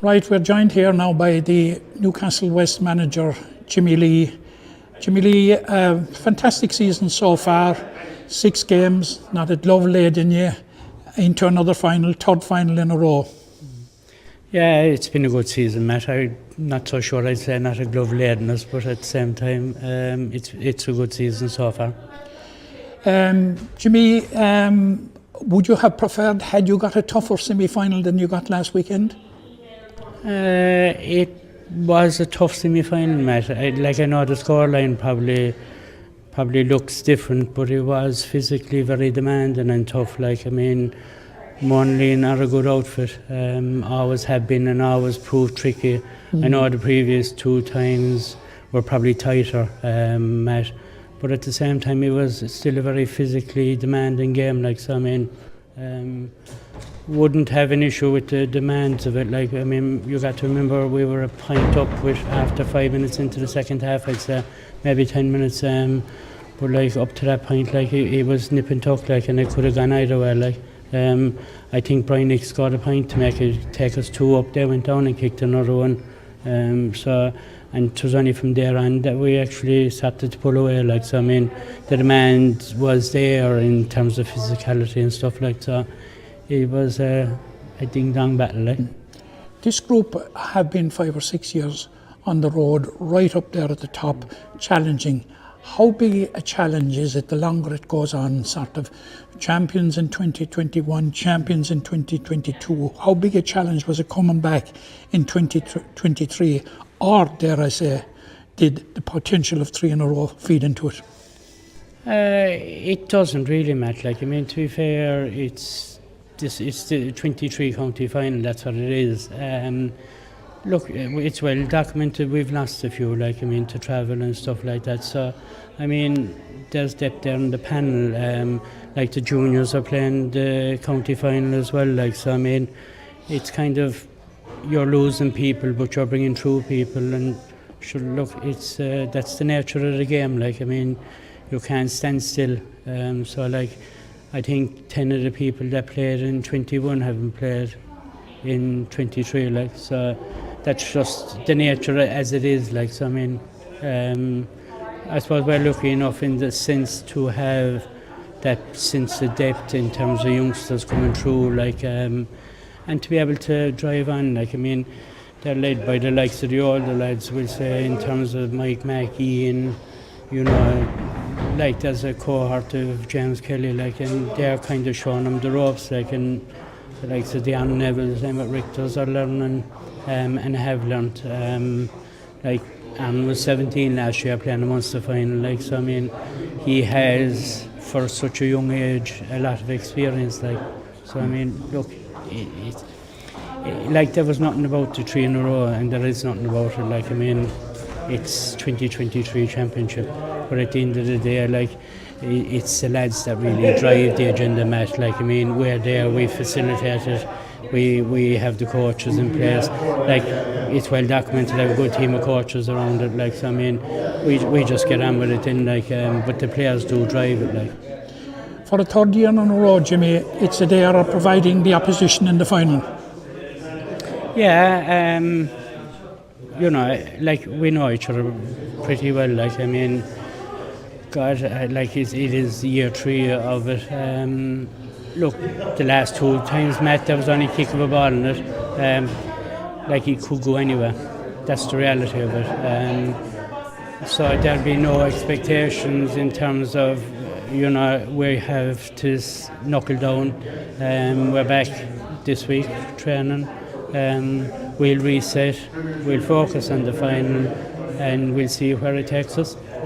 Right, we're joined here now by the Newcastle West manager, Jimmy Lee. Jimmy Lee, fantastic season so far. 6 games, not a glove laid in you, into another final, third final in a row. Yeah, it's been a good season, Matt. I'm not so sure I'd say not a glove laid in us, but at the same time, it's a good season so far. Jimmy, would you have preferred, had you got a tougher semi-final than you got last weekend? It was a tough semi-final, Matt. I know the scoreline probably looks different, but it was physically very demanding and tough. Monley not a good outfit. Always have been and always proved tricky. I know the previous 2 times were probably tighter, Matt. But at the same time, it was still a very physically demanding game. Wouldn't have an issue with the demands of it. You got to remember we were a point up with after 5 minutes into the second half, I'd say, maybe 10 minutes. But up to that point, it was nip and tuck, and it could have gone either way. I think Brian Nick scored a point to take us 2 up. They went down and kicked another one. And it was only from there on that we actually started to pull away. The demand was there in terms of physicality and stuff so. It was a ding-dong battle. This group have been 5 or 6 years on the road, right up there at the top, challenging. How big a challenge is it the longer it goes on, sort of champions in 2021, champions in 2022? How big a challenge was it coming back in 2023? Or, dare I say, did the potential of 3 in a row feed into it? It doesn't really, Matt. To be fair, it's the 23 county final, that's what it is. Look, it's well documented, we've lost a few, to travel and stuff like that. So, there's depth there in the panel. The juniors are playing the county final as well. It's kind of, you're losing people, but you're bringing through people. And it's that's the nature of the game. You can't stand still. I think 10 of the people that played in 21 haven't played in 23, so that's just the nature as it is, I suppose we're lucky enough in the sense to have that sense of depth in terms of youngsters coming through, and to be able to drive on, they're led by the likes of the older lads, we'll say, in terms of Mike Mackey and, there's a cohort of James Kelly, and they're kind of showing them the ropes, and the likes of Dion Neville's, Emmett Richter's are learning and have learned. Aaron was 17 last year playing the Munster final, he has, for such a young age, a lot of experience, there was nothing about the 3 in a row, and there is nothing about it, it's 2023 championship, but at the end of the day, it's the lads that really drive the agenda, Matt. We're there, we facilitate it, we have the coaches in place. It's well documented, I have a good team of coaches around it. We just get on with it, but the players do drive it. For the 3rd year in a row, Jimmy, it's Adare providing the opposition in the final. Yeah, we know each other pretty well. it is year 3 of it. Look, the last 2 times, Matt, there was only a kick of a ball in it. It could go anywhere. That's the reality of it. So there'll be no expectations in terms of, we have to knuckle down. We're back this week training. We'll reset, we'll focus on the final, and we'll see where it takes us.